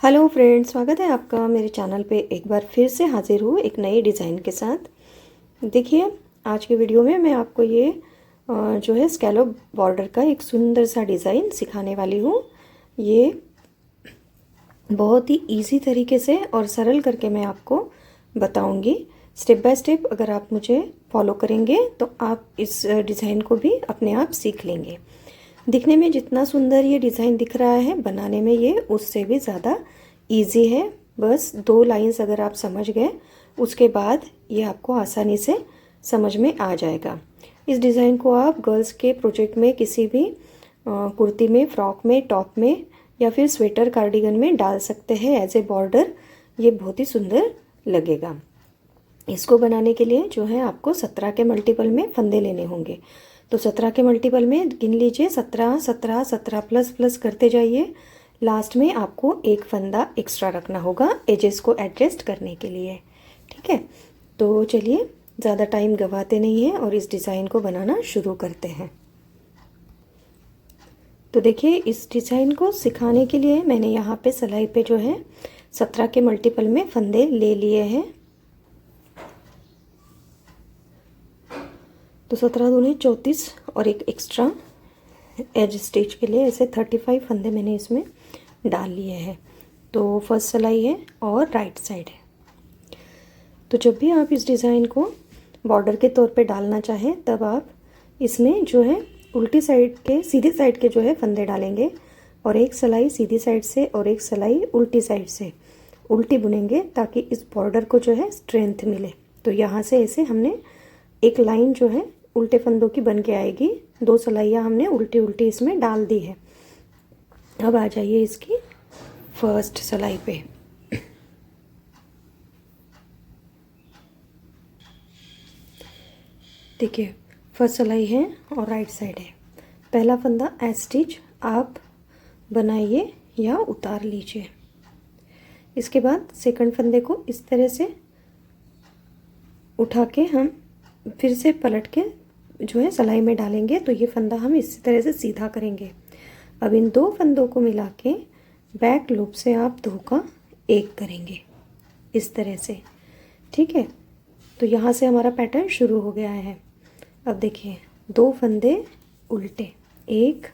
Hello friends, स्वागत है आपका मेरे चैनल पे। एक बार फिर से हाजिर हूँ एक नई डिज़ाइन के साथ। देखिए, आज की वीडियो में मैं आपको ये जो है स्कैलोप बॉर्डर का एक सुंदर सा डिज़ाइन सिखाने वाली हूँ। ये बहुत ही इजी तरीके से और सरल करके मैं आपको बताऊँगी। स्टेप बाय स्टेप अगर आप मुझे फॉलो करेंगे तो आप इस डिज़ाइन को भी अपने आप सीख लेंगे। दिखने में जितना सुंदर ये डिज़ाइन दिख रहा है, बनाने में ये उससे भी ज़्यादा इजी है। बस 2 लाइंस अगर आप समझ गए, उसके बाद ये आपको आसानी से समझ में आ जाएगा। इस डिज़ाइन को आप गर्ल्स के प्रोजेक्ट में, किसी भी कुर्ती में, फ्रॉक में, टॉप में या फिर स्वेटर कार्डिगन में डाल सकते हैं एज ए बॉर्डर। ये बहुत ही सुंदर लगेगा। इसको बनाने के लिए जो है आपको 17 के मल्टीपल में फंदे लेने होंगे। तो 17 के मल्टीपल में गिन लीजिए, 17 17 17 प्लस प्लस करते जाइए। लास्ट में आपको एक फंदा एक्स्ट्रा रखना होगा एजेस को एडजस्ट करने के लिए। ठीक है, तो चलिए ज़्यादा टाइम गवाते नहीं हैं और इस डिज़ाइन को बनाना शुरू करते हैं। तो देखिए, इस डिज़ाइन को सिखाने के लिए मैंने यहाँ पे सिलाई पे जो है 17 के मल्टीपल में फंदे ले लिए हैं। तो 17 दूनी 34 और एक एक्स्ट्रा एज स्टिच के लिए ऐसे 35 फंदे मैंने इसमें डाल लिए हैं। तो फर्स्ट सिलाई है और राइट साइड है। तो जब भी आप इस डिज़ाइन को बॉर्डर के तौर पे डालना चाहें, तब आप इसमें जो है उल्टी साइड के, सीधी साइड के जो है फंदे डालेंगे और एक सिलाई सीधी साइड से और एक सिलाई उल्टी साइड से उल्टी बुनेंगे, ताकि इस बॉर्डर को जो है स्ट्रेंथ मिले। तो यहाँ से ऐसे हमने एक लाइन जो है उल्टे फंदों की बन के आएगी। 2 सिलाइयाँ हमने उल्टी उल्टी इसमें डाल दी है। अब आ जाइए इसकी फर्स्ट सिलाई पे। देखिए, फर्स्ट सिलाई है और राइट साइड है। पहला फंदा एज स्टिच आप बनाइए या उतार लीजिए। इसके बाद सेकंड फंदे को इस तरह से उठा के हम फिर से पलट के जो है सिलाई में डालेंगे। तो ये फंदा हम इसी तरह से सीधा करेंगे। अब इन 2 फंदों को मिला के बैक लूप से आप 2 का 1 करेंगे इस तरह से। ठीक है, तो यहाँ से हमारा पैटर्न शुरू हो गया है। अब देखिए, 2 फंदे उल्टे, 1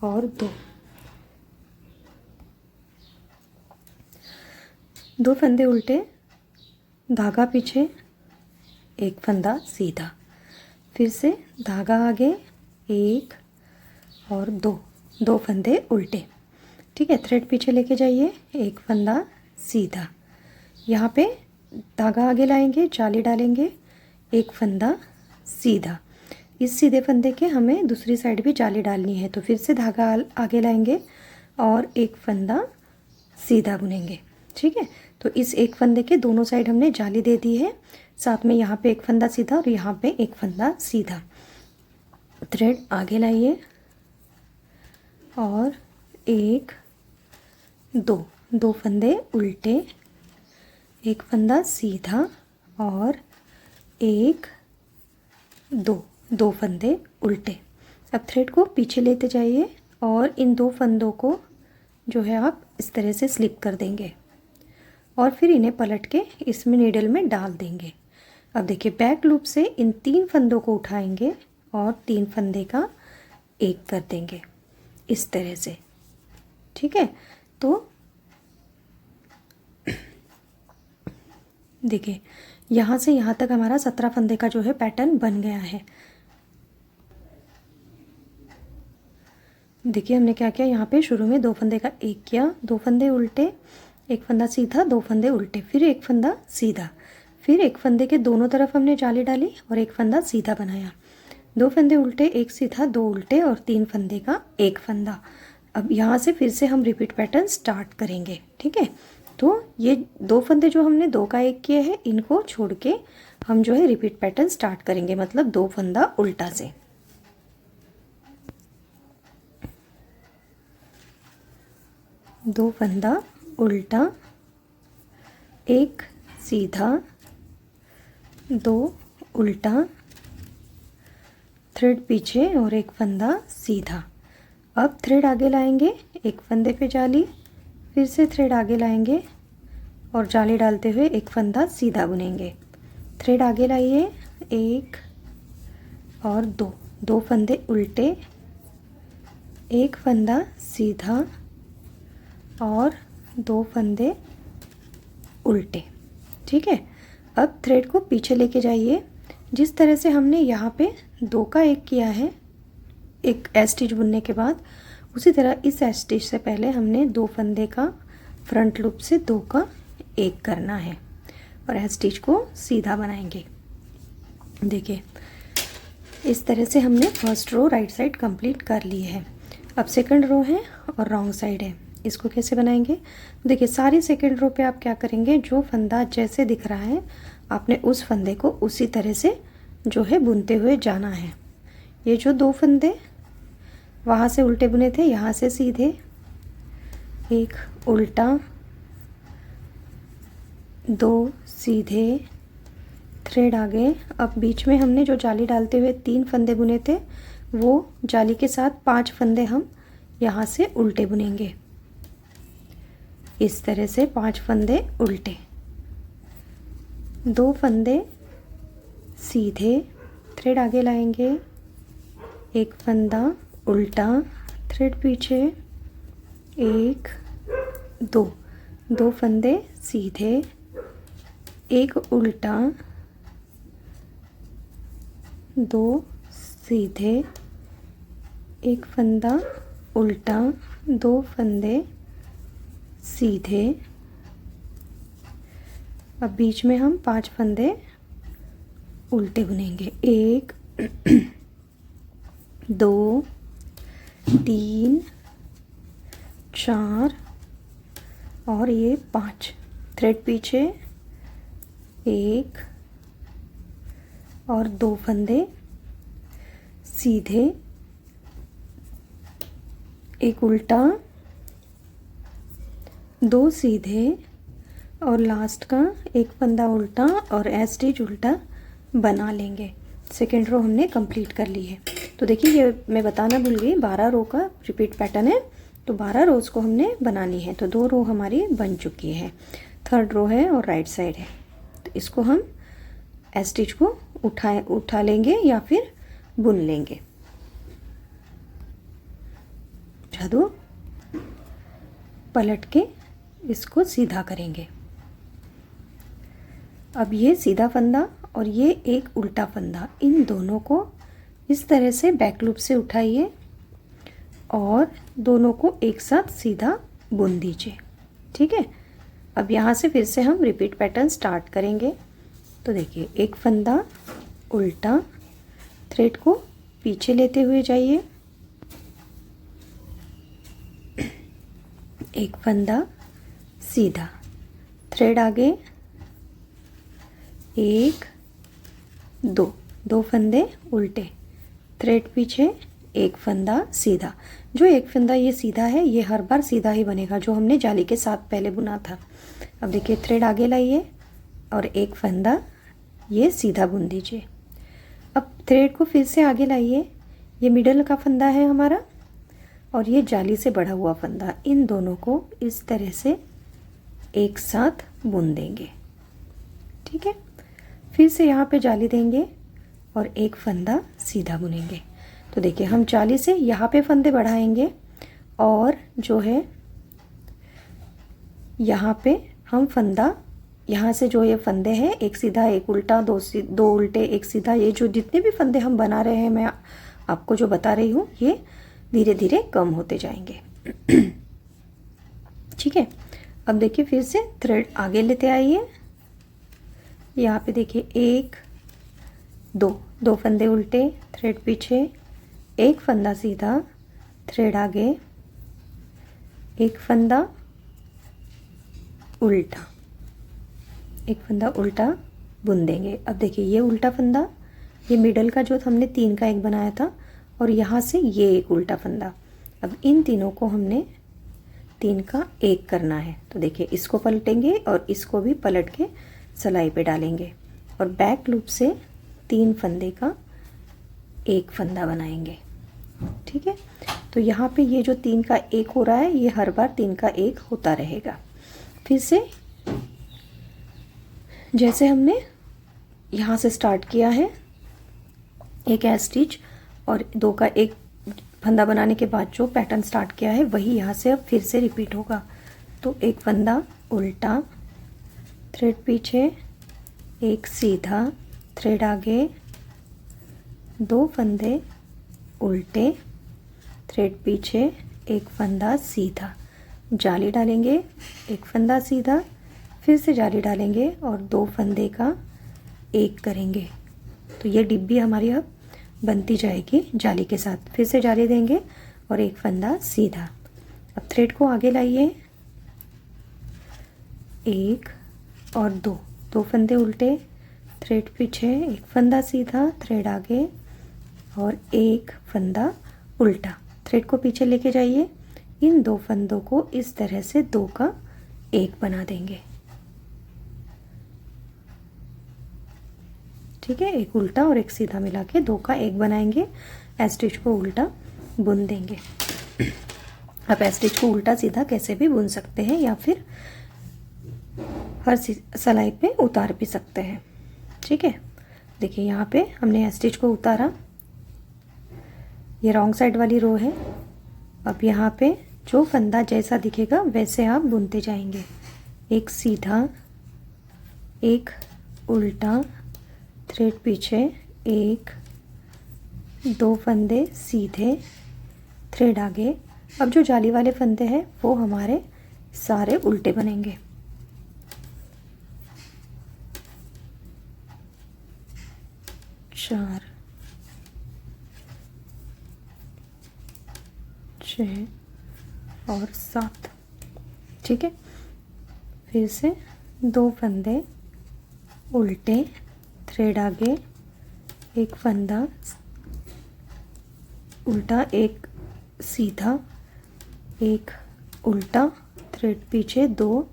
और 2, 2 फंदे उल्टे, धागा पीछे, एक फंदा सीधा, फिर से धागा आगे, 1 और 2, 2 फंदे उल्टे। ठीक है, थ्रेड पीछे लेके जाइए, एक फंदा सीधा, यहाँ पे धागा आगे लाएंगे, जाली डालेंगे, एक फंदा सीधा। इस सीधे फंदे के हमें दूसरी साइड भी जाली डालनी है, तो फिर से धागा आगे लाएंगे और एक फंदा सीधा बुनेंगे। ठीक है, तो इस एक फंदे के दोनों साइड हमने जाली दे दी है। साथ में यहाँ पे एक फंदा सीधा और यहाँ पे एक फंदा सीधा। थ्रेड आगे लाइए और 1 2, 2 फंदे उल्टे, एक फंदा सीधा और 1 2, 2 फंदे उल्टे। अब थ्रेड को पीछे लेते जाइए और इन 2 फंदों को जो है आप इस तरह से स्लिप कर देंगे और फिर इन्हें पलट के इसमें नीडल में डाल देंगे। अब देखिए, बैक लूप से इन 3 फंदों को उठाएंगे और 3 फंदे का 1 कर देंगे इस तरह से। ठीक है, तो देखिए, यहाँ से यहाँ तक हमारा 17 फंदे का जो है पैटर्न बन गया है। देखिए, हमने क्या किया, यहाँ पे शुरू में 2 फंदे का 1 किया, 2 फंदे उल्टे, एक फंदा सीधा, 2 फंदे उल्टे, फिर एक फंदा सीधा, फिर एक फंदे के दोनों तरफ हमने जाली डाली और एक फंदा सीधा बनाया, 2 फंदे उल्टे, एक सीधा, 2 उल्टे और 3 फंदे का 1 फंदा। अब यहाँ से फिर से हम रिपीट पैटर्न स्टार्ट करेंगे। ठीक है, तो ये 2 फंदे जो हमने 2 का 1 किए हैं, इनको छोड़ के हम जो है रिपीट पैटर्न स्टार्ट करेंगे, मतलब 2 फंदा उल्टा से। दो फंदा उल्टा, एक सीधा, 2 उल्टा, थ्रेड पीछे और एक फंदा सीधा। अब थ्रेड आगे लाएंगे, एक फंदे पे जाली, फिर से थ्रेड आगे लाएंगे और जाली डालते हुए एक फंदा सीधा बुनेंगे। थ्रेड आगे लाइए, एक और दो, दो फंदे उल्टे, एक फंदा सीधा और दो फंदे उल्टे। ठीक है, अब थ्रेड को पीछे लेके जाइए। जिस तरह से हमने यहाँ पे दो का एक किया है एक एस स्टिच बुनने के बाद, उसी तरह इस एस स्टिच से पहले हमने दो फंदे का फ्रंट लूप से दो का एक करना है और एस स्टिच को सीधा बनाएंगे। देखिए इस तरह से हमने first row right side complete कर ली है। अब सेकंड रो है और रॉन्ग साइड है, इसको कैसे बनाएंगे? देखिए सारी सेकंड रो पे आप क्या करेंगे, जो फंदा जैसे दिख रहा है आपने उस फंदे को उसी तरह से जो है बुनते हुए जाना है। ये जो दो फंदे वहाँ से उल्टे बुने थे, यहाँ से सीधे, एक उल्टा, दो सीधे, थ्रेड आगे। अब बीच में हमने जो जाली डालते हुए तीन फंदे बुने थे, वो जाली के साथ 5 फंदे हम यहाँ से उल्टे बुनेंगे। इस तरह से 5 फंदे उल्टे, दो फंदे सीधे, थ्रेड आगे लाएंगे, एक फंदा उल्टा, थ्रेड पीछे, एक दो, दो फंदे सीधे, एक उल्टा, दो सीधे, एक फंदा उल्टा, दो फंदे सीधे। अब बीच में हम 5 फंदे उल्टे बुनेंगे, एक दो तीन चार और ये 5, थ्रेड पीछे, एक और दो फंदे सीधे, एक उल्टा, दो सीधे और लास्ट का एक फंदा उल्टा और एस स्टिच उल्टा बना लेंगे। सेकेंड रो हमने कंप्लीट कर ली है। तो देखिए ये मैं बताना भूल गई, 12 रो का रिपीट पैटर्न है, तो 12 रोज़ को हमने बनानी है। तो 2 रो हमारी बन चुकी है, थर्ड रो है और राइट साइड है। तो इसको हम एस स्टिच को उठा लेंगे या फिर बुन लेंगे। दो पलट के इसको सीधा करेंगे। अब ये सीधा फंदा और ये एक उल्टा फंदा, इन दोनों को इस तरह से बैक लूप से उठाइए और दोनों को एक साथ सीधा बुन दीजिए। ठीक है, अब यहाँ से फिर से हम रिपीट पैटर्न स्टार्ट करेंगे। तो देखिए एक फंदा उल्टा, थ्रेड को पीछे लेते हुए जाइए, एक फंदा सीधा, थ्रेड आगे, एक दो, दो फंदे उल्टे, थ्रेड पीछे, एक फंदा सीधा। जो एक फंदा ये सीधा है ये हर बार सीधा ही बनेगा, जो हमने जाली के साथ पहले बुना था। अब देखिए थ्रेड आगे लाइए और एक फंदा ये सीधा बुन दीजिए। अब थ्रेड को फिर से आगे लाइए, ये मिडल का फंदा है हमारा और ये जाली से बढ़ा हुआ फंदा, इन दोनों को इस तरह से एक साथ बुन देंगे। ठीक है, फिर से यहाँ पे जाली देंगे और एक फंदा सीधा बुनेंगे। तो देखिए हम जाली से यहाँ पे फंदे बढ़ाएंगे और जो है यहाँ पे हम फंदा, यहाँ से जो ये फंदे हैं एक सीधा एक उल्टा, दो उल्टे एक सीधा, ये जो जितने भी फंदे हम बना रहे हैं मैं आपको जो बता रही हूँ ये धीरे धीरे कम होते जाएंगे। ठीक है, अब देखिए फिर से थ्रेड आगे लेते आइए, यहाँ पे देखिए एक दो, दो फंदे उल्टे, थ्रेड पीछे, एक फंदा सीधा, थ्रेड आगे, एक फंदा उल्टा, एक फंदा उल्टा बुन देंगे। अब देखिए ये उल्टा फंदा, ये मिडल का जो हमने 3 का एक बनाया था और यहाँ से ये एक उल्टा फंदा, अब इन तीनों को हमने 3 का एक करना है। तो देखिए इसको पलटेंगे और इसको भी पलट के सिलाई पे डालेंगे और बैक लूप से 3 फंदे का एक फंदा बनाएंगे। ठीक है, तो यहाँ पे ये जो 3 का 1 हो रहा है, ये हर बार 3 का 1 होता रहेगा। फिर से जैसे हमने यहाँ से स्टार्ट किया है, एक स्टिच और 2 का 1 फंदा बनाने के बाद जो पैटर्न स्टार्ट किया है वही यहाँ से अब फिर से रिपीट होगा। तो एक फंदा उल्टा, थ्रेड पीछे, एक सीधा, थ्रेड आगे, 2 फंदे उल्टे, थ्रेड पीछे, एक फंदा सीधा, जाली डालेंगे, एक फंदा सीधा, फिर से जाली डालेंगे और 2 फंदे का 1 करेंगे। तो ये डिब्बी हमारी अब बनती जाएगी जाली के साथ। फिर से जाली देंगे और एक फंदा सीधा। अब थ्रेड को आगे लाइए, 1 और 2 फंदे उल्टे, थ्रेड पीछे, एक फंदा सीधा, थ्रेड आगे और एक फंदा उल्टा। थ्रेड को पीछे लेके जाइए, इन 2 फंदों को इस तरह से 2 का 1 बना देंगे। ठीक है, एक उल्टा और एक सीधा मिला के 2 का 1 बनाएंगे। स्टिच को उल्टा बुन देंगे। आप स्टिच को उल्टा सीधा कैसे भी बुन सकते हैं या फिर हर सिलाई पे उतार भी सकते हैं। ठीक है, देखिए यहाँ पे हमने स्टिच को उतारा, ये रॉन्ग साइड वाली रो है। अब यहाँ पे जो फंदा जैसा दिखेगा वैसे आप बुनते जाएंगे। एक सीधा, एक उल्टा, थ्रेड पीछे, 1, 2 फंदे सीधे, थ्रेड आगे। अब जो जाली वाले फंदे हैं वो हमारे सारे उल्टे बनेंगे। चार, 6 और 7। ठीक है, फिर से 2 फंदे उल्टे, थ्रेड आगे, एक फंदा उल्टा, एक सीधा, एक उल्टा, थ्रेड पीछे, 2,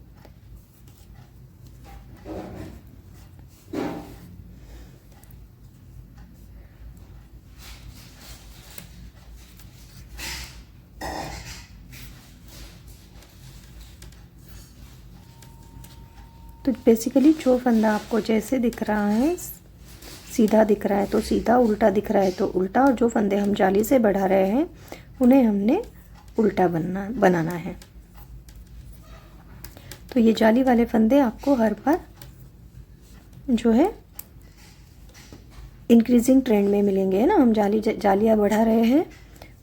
तो बेसिकली जो फंदा आपको जैसे दिख रहा है, सीधा दिख रहा है तो सीधा, उल्टा दिख रहा है तो उल्टा, और जो फंदे हम जाली से बढ़ा रहे हैं उन्हें हमने उल्टा बनाना है। तो ये जाली वाले फंदे आपको हर बार जो है इंक्रीजिंग ट्रेंड में मिलेंगे, है ना। हम जालियाँ बढ़ा रहे हैं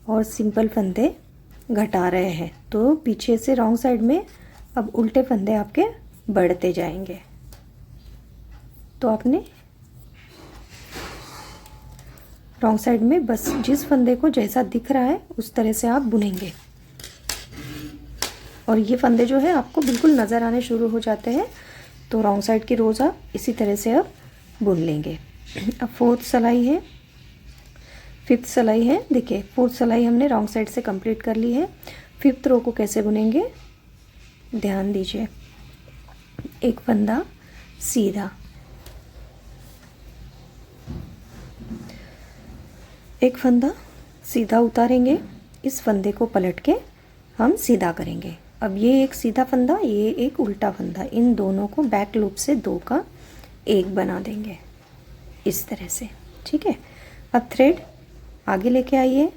और सिंपल फंदे घटा रहे हैं, तो पीछे से रॉन्ग साइड में अब उल्टे फंदे आपके बढ़ते जाएंगे। तो आपने रॉन्ग साइड में बस जिस फंदे को जैसा दिख रहा है उस तरह से आप बुनेंगे, और ये फंदे जो है आपको बिल्कुल नज़र आने शुरू हो जाते हैं। तो रॉन्ग साइड की रोज़ आप इसी तरह से अब बुन लेंगे। अब 4th सिलाई है, 5th सिलाई है। देखिए 4th सिलाई हमने रॉन्ग साइड से कंप्लीट कर ली है। 5th रो को कैसे बुनेंगे ध्यान दीजिए। एक फंदा सीधा, एक फंदा सीधा उतारेंगे, इस फंदे को पलट के हम सीधा करेंगे। अब ये एक सीधा फंदा, ये एक उल्टा फंदा, इन दोनों को बैक लूप से 2 का 1 बना देंगे इस तरह से। ठीक है, अब थ्रेड आगे लेके आइए,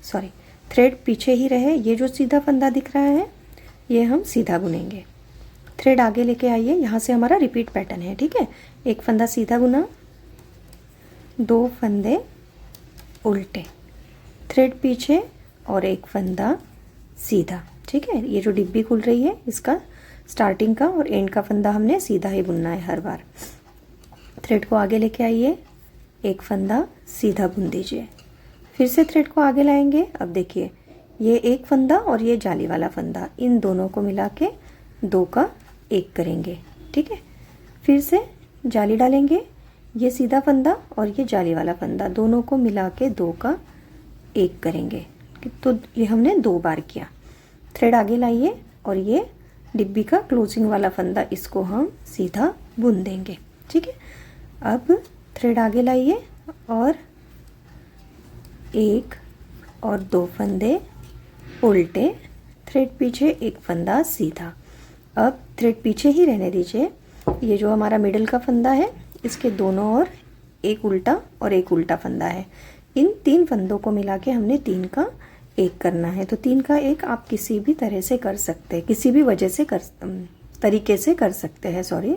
सॉरी थ्रेड पीछे ही रहे। ये जो सीधा फंदा दिख रहा है ये हम सीधा बुनेंगे। थ्रेड आगे लेके आइए, यहाँ से हमारा रिपीट पैटर्न है। ठीक है, एक फंदा सीधा बुना, 2 फंदे उल्टे, थ्रेड पीछे और एक फंदा सीधा। ठीक है, ये जो डिब्बी खुल रही है इसका स्टार्टिंग का और एंड का फंदा हमने सीधा ही बुनना है हर बार। थ्रेड को आगे लेके आइए, एक फंदा सीधा बुन दीजिए, फिर से थ्रेड को आगे लाएंगे। अब देखिए ये एक फंदा और ये जाली वाला फंदा, इन दोनों को मिला के 2 का 1 करेंगे। ठीक है, फिर से जाली डालेंगे, ये सीधा फंदा और ये जाली वाला फंदा दोनों को मिला के 2 का 1 करेंगे। तो ये हमने 2 बार किया। थ्रेड आगे लाइए और ये डिब्बी का क्लोजिंग वाला फंदा, इसको हम सीधा बुन देंगे। ठीक है, अब थ्रेड आगे लाइए और 1, और 2 फंदे उल्टे, थ्रेड पीछे, एक फंदा सीधा। अब थ्रेड पीछे ही रहने दीजिए। ये जो हमारा मिडिल का फंदा है इसके दोनों ओर एक उल्टा और एक उल्टा फंदा है। इन 3 फंदों को मिला के हमने 3 का 1 करना है। तो 3 का 1 आप किसी भी तरह से कर सकते हैं, किसी भी वजह से तरीके से कर सकते हैं, सॉरी।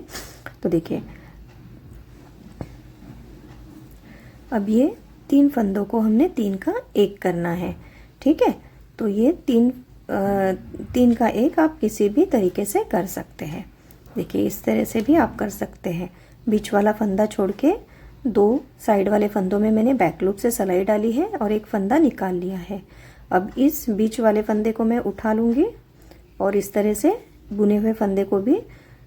तो देखिए अब ये 3 फंदों को हमने 3 का 1 करना है, ठीक है। तो ये 3 का 1 आप किसी भी तरीके से कर सकते हैं। देखिए इस तरह से भी आप कर सकते हैं। बीच वाला फंदा छोड़ के 2 साइड वाले फंदों में मैंने बैक लूप से सिलाई डाली है और एक फंदा निकाल लिया है। अब इस बीच वाले फंदे को मैं उठा लूँगी और इस तरह से बुने हुए फंदे को भी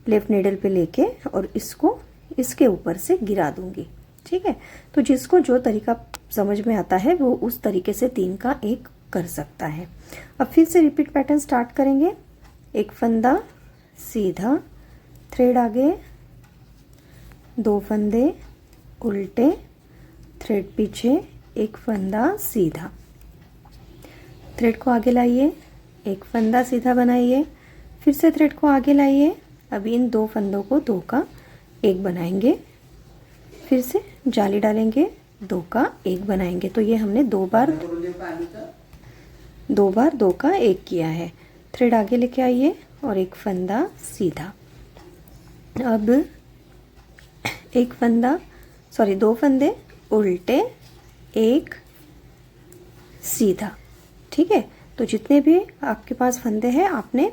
लेफ्ट नीडल पे लेके और इसको इसके ऊपर से गिरा दूँगी, ठीक है। तो जिसको जो तरीका समझ में आता है वो उस तरीके से 3 का 1 कर सकता है। अब फिर से रिपीट पैटर्न स्टार्ट करेंगे। एक फंदा सीधा, थ्रेड आगे, 2 फंदे उल्टे, थ्रेड पीछे, एक फंदा सीधा। थ्रेड को आगे लाइए, एक फंदा सीधा बनाइए, फिर से थ्रेड को आगे लाइए। अब इन 2 फंदों को 2 का 1 बनाएंगे, फिर से जाली डालेंगे, 2 का 1 बनाएंगे। तो ये हमने 2 बार 2 का 1 किया है। थ्रेड आगे लेके आइए और एक फंदा सीधा। अब एक फंदा, सॉरी 2 फंदे उल्टे, एक सीधा, ठीक है। तो जितने भी आपके पास फंदे हैं आपने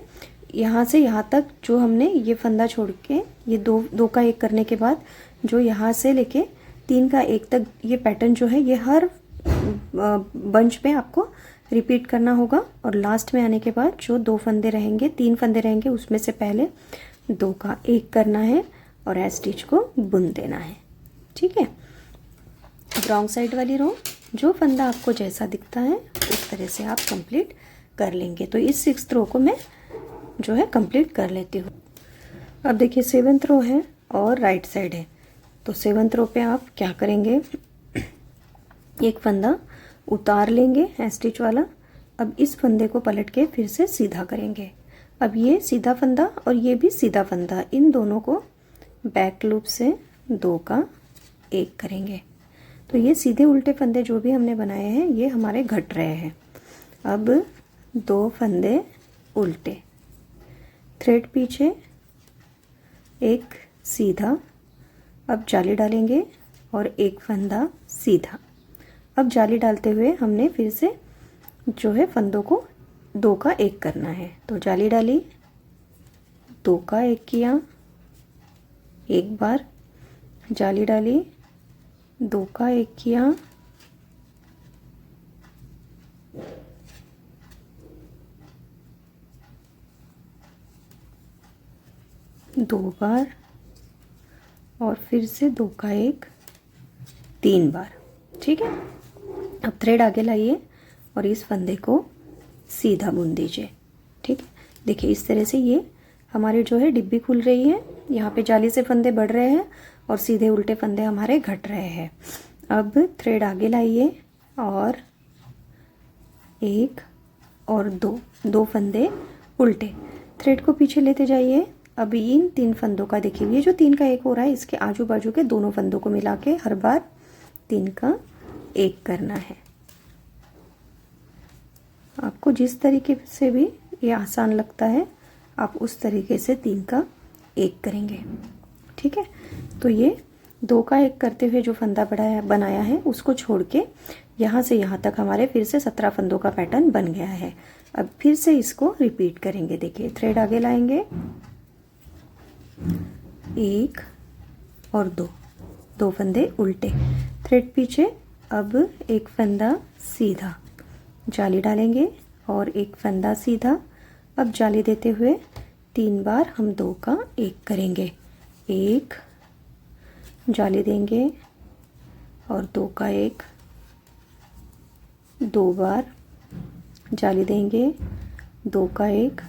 यहाँ से यहाँ तक जो हमने ये फंदा छोड़ के ये 2 का 1 करने के बाद जो यहाँ से लेके 3 का 1 तक ये पैटर्न जो है ये हर बंच पे आपको रिपीट करना होगा। और लास्ट में आने के बाद जो 2 फंदे रहेंगे, 3 फंदे रहेंगे, उसमें से पहले 2 का 1 करना है और एज स्टिच को बुन देना है, ठीक है। रॉन्ग साइड वाली रो जो फंदा आपको जैसा दिखता है उस तरह से आप कंप्लीट कर लेंगे। तो इस 6th रो को मैं जो है कंप्लीट कर लेती हूँ। अब देखिए 7th रो है और राइट साइड है। तो 7th रो पे आप क्या करेंगे, एक फंदा उतार लेंगे एज स्टिच वाला। अब इस फंदे को पलट के फिर से सीधा करेंगे। अब ये सीधा फंदा और ये भी सीधा फंदा, इन दोनों को बैक लूप से 2 का 1 करेंगे। तो ये सीधे उल्टे फंदे जो भी हमने बनाए हैं ये हमारे घट रहे हैं। अब 2 फंदे उल्टे, थ्रेड पीछे, एक सीधा। अब जाली डालेंगे और एक फंदा सीधा। अब जाली डालते हुए हमने फिर से जो है फंदों को 2 का 1 करना है। तो जाली डाली, 2 का 1 किया, एक बार जाली डाली, 2 का 1 किया, दो बार और फिर से 2 का 1 3 बार, ठीक है। अब थ्रेड आगे लाइए और इस फंदे को सीधा बुन दीजिए, ठीक है। देखिए इस तरह से ये हमारे जो है डिब्बी खुल रही है। यहाँ पे जाली से फंदे बढ़ रहे हैं और सीधे उल्टे फंदे हमारे घट रहे हैं। अब थ्रेड आगे लाइए और 1 और 2 फंदे उल्टे, थ्रेड को पीछे लेते जाइए। अब इन 3 फंदों का देखिए ये जो 3 का 1 हो रहा है इसके आजू बाजू के दोनों फंदों को मिला के हर बार 3 का 1 करना है। आपको जिस तरीके से भी ये आसान लगता है आप उस तरीके से 3 का 1 करेंगे, ठीक है। तो ये 2 का 1 करते हुए जो फंदा बनाया है उसको छोड़ के यहाँ से यहाँ तक हमारे फिर से 17 फंदों का पैटर्न बन गया है। अब फिर से इसको रिपीट करेंगे। देखिए थ्रेड आगे लाएंगे, 1 और 2 फंदे उल्टे, थ्रेड पीछे। अब एक फंदा सीधा, जाली डालेंगे और एक फंदा सीधा। अब जाली देते हुए 3 बार हम 2 का 1 करेंगे। 1 जाली देंगे और 2 का 1, 2 बार जाली देंगे, 2 का 1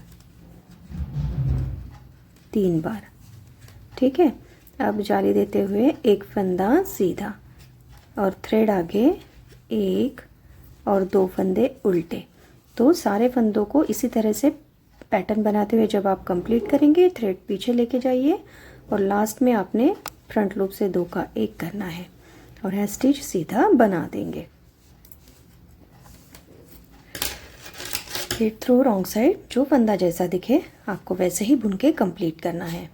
3 बार, ठीक है। अब जाली देते हुए एक फंदा सीधा और थ्रेड आगे, 1 और 2 फंदे उल्टे। तो सारे फंदों को इसी तरह से पैटर्न बनाते हुए जब आप कंप्लीट करेंगे, थ्रेड पीछे लेके जाइए और लास्ट में आपने फ्रंट लूप से 2 का 1 करना है और है स्टिच सीधा बना देंगे। थ्रेड थ्रो रॉन्ग साइड, जो फंदा जैसा दिखे आपको वैसे ही बुन के कंप्लीट करना है।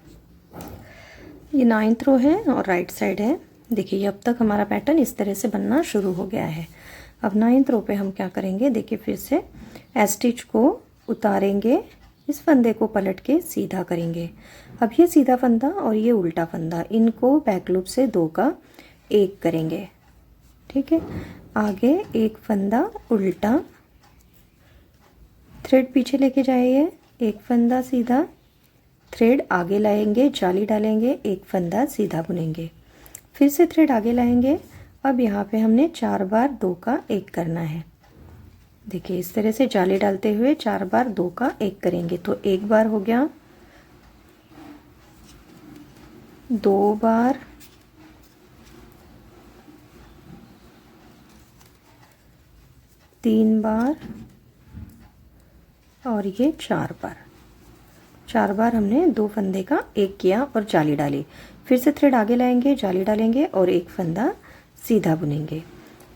ये 9th रो है और राइट साइड है। देखिए अब तक हमारा पैटर्न इस तरह से बनना शुरू हो गया है। अब 9th रो पे हम क्या करेंगे, देखिए फिर से स्टिच को उतारेंगे, इस फंदे को पलट के सीधा करेंगे। अब ये सीधा फंदा और ये उल्टा फंदा, इनको बैक लूप से 2 का 1 करेंगे। ठीक है, आगे एक फंदा उल्टा, थ्रेड पीछे लेके जाइए, एक फंदा सीधा, थ्रेड आगे लाएंगे, जाली डालेंगे, एक फंदा सीधा बुनेंगे, फिर से थ्रेड आगे लाएंगे। अब यहाँ पे हमने 4 बार 2 का 1 करना है। देखिए इस तरह से जाली डालते हुए 4 बार 2 का 1 करेंगे। तो 1 बार हो गया, 2 बार, 3 बार और ये 4 बार। 4 बार हमने 2 फंदे का 1 किया और जाली डाली। फिर से थ्रेड आगे लाएंगे, जाली डालेंगे और एक फंदा सीधा बुनेंगे।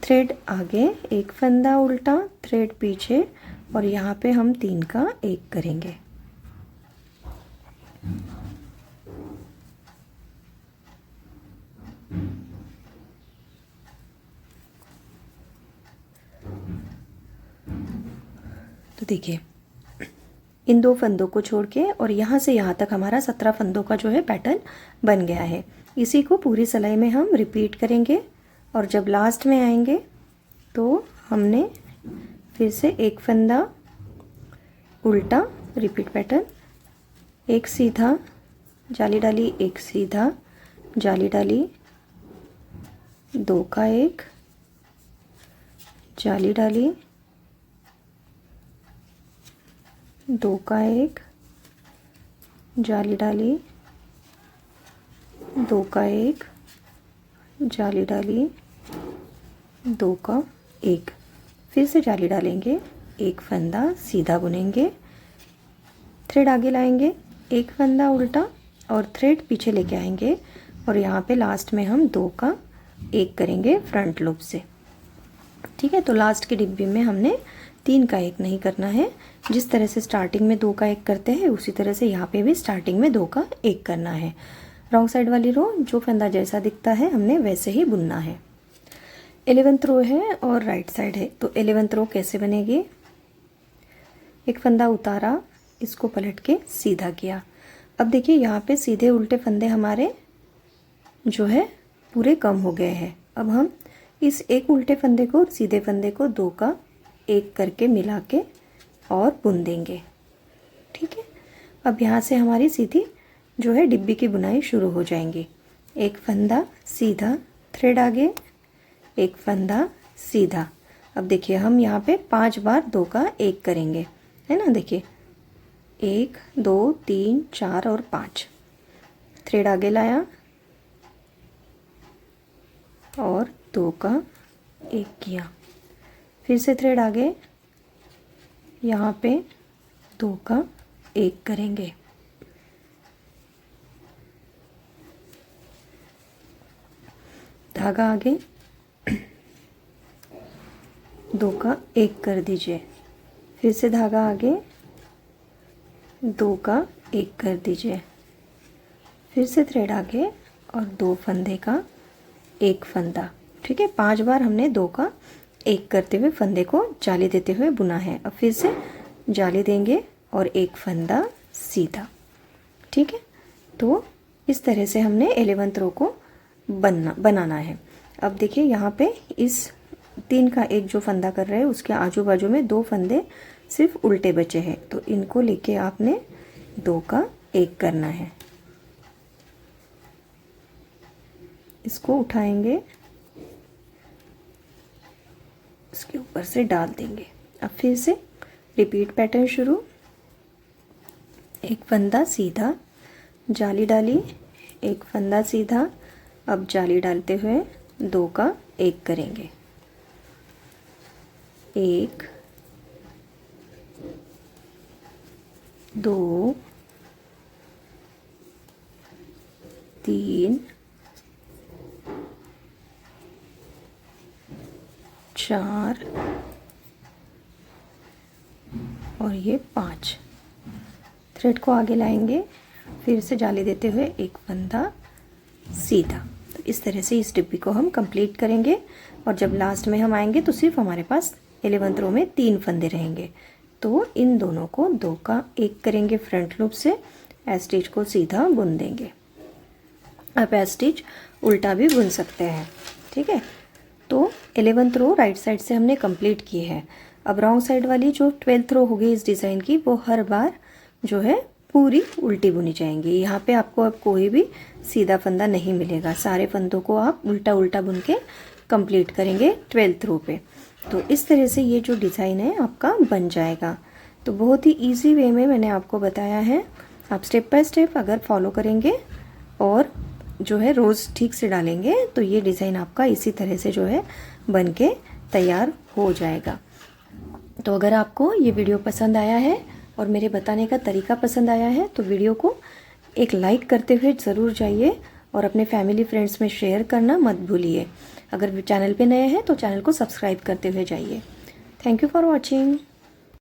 थ्रेड आगे, एक फंदा उल्टा, थ्रेड पीछे और यहाँ पे हम 3 का 1 करेंगे। तो देखिए इन 2 फंदों को छोड़ के और यहाँ से यहाँ तक हमारा 17 फंदों का जो है पैटर्न बन गया है। इसी को पूरी सिलाई में हम रिपीट करेंगे और जब लास्ट में आएंगे तो हमने फिर से एक फंदा उल्टा, रिपीट पैटर्न, एक सीधा, जाली डाली, एक सीधा, जाली डाली, 2 का 1, जाली डाली, 2 का 1, जाली डाली, 2 का 1, जाली डाली, 2 का 1, फिर से जाली डालेंगे, एक फंदा सीधा बुनेंगे, थ्रेड आगे लाएंगे, एक फंदा उल्टा और थ्रेड पीछे लेके आएंगे और यहाँ पे लास्ट में हम 2 का 1 करेंगे फ्रंट लूप से। ठीक है, तो लास्ट की डिब्बी में हमने 3 का 1 नहीं करना है। जिस तरह से स्टार्टिंग में 2 का 1 करते हैं उसी तरह से यहाँ पे भी स्टार्टिंग में 2 का 1 करना है। रॉन्ग साइड वाली रो जो फंदा जैसा दिखता है हमने वैसे ही बुनना है। 11th रो है और राइट साइड है। तो 11th रो कैसे बनेगी, एक फंदा उतारा, इसको पलट के सीधा किया। अब देखिए यहाँ पे सीधे उल्टे फंदे हमारे जो है पूरे कम हो गए हैं। अब हम इस एक उल्टे फंदे को सीधे फंदे को 2 का 1 करके मिला के और बुन देंगे। ठीक है, अब यहाँ से हमारी सीधी जो है डिब्बी की बुनाई शुरू हो जाएंगी। एक फंदा सीधा, थ्रेड आगे, एक फंदा सीधा। अब देखिए हम यहाँ पे 5 बार 2 का 1 करेंगे, है ना। देखिए 1 2 3 4 और 5, थ्रेड आगे लाया और 2 का 1 किया, फिर से थ्रेड आगे, यहाँ पे 2 का 1 करेंगे, धागा आगे, 2 का 1 कर दीजिए, फिर से धागा आगे, 2 का 1 कर दीजिए, फिर से थ्रेड आगे और 2 फंदे का 1 फंदा। ठीक है, 5 बार हमने 2 का 1 करते हुए फंदे को जाली देते हुए बुना है। अब फिर से जाली देंगे और 1 फंदा सीधा। ठीक है, तो इस तरह से हमने 11th रो को बनाना है। अब देखिए यहाँ पे इस 3 का 1 जो फंदा कर रहे हैं उसके आजू बाजू में 2 फंदे सिर्फ उल्टे बचे हैं, तो इनको लेके आपने 2 का 1 करना है। इसको उठाएंगे, इसके ऊपर से डाल देंगे। अब फिर से रिपीट पैटर्न शुरू, एक फंदा सीधा, जाली डाली, एक फंदा सीधा, अब जाली डालते हुए 2 का 1 करेंगे, 1 2 3 4 और ये 5। थ्रेड को आगे लाएंगे, फिर से जाली देते हुए एक फंदा सीधा। तो इस तरह से इस डिब्बी को हम कंप्लीट करेंगे और जब लास्ट में हम आएंगे तो सिर्फ हमारे पास 11th रो में 3 फंदे रहेंगे। तो इन दोनों को 2 का 1 करेंगे फ्रंट लूप से, स्टिच को सीधा बुन देंगे। आप स्टिच उल्टा भी बुन सकते हैं, ठीक है। तो 11th रो राइट साइड से हमने कंप्लीट की है। अब रॉन्ग साइड वाली जो 12th रो होगी इस डिज़ाइन की, वो हर बार जो है पूरी उल्टी बुनी जाएंगी। यहाँ पे आपको अब कोई भी सीधा फंदा नहीं मिलेगा, सारे फंदों को आप उल्टा उल्टा बुन के कंप्लीट करेंगे 12th रो पे। तो इस तरह से ये जो डिज़ाइन है आपका बन जाएगा। तो बहुत ही इजी वे में मैंने आपको बताया है, आप स्टेप बाय स्टेप अगर फॉलो करेंगे और जो है रोज़ ठीक से डालेंगे तो ये डिज़ाइन आपका इसी तरह से जो है बन के तैयार हो जाएगा। तो अगर आपको ये वीडियो पसंद आया है और मेरे बताने का तरीका पसंद आया है तो वीडियो को एक लाइक करते हुए ज़रूर जाइए और अपने फैमिली फ्रेंड्स में शेयर करना मत भूलिए। अगर चैनल पे नए हैं तो चैनल को सब्सक्राइब करते हुए जाइए। Thank you for watching.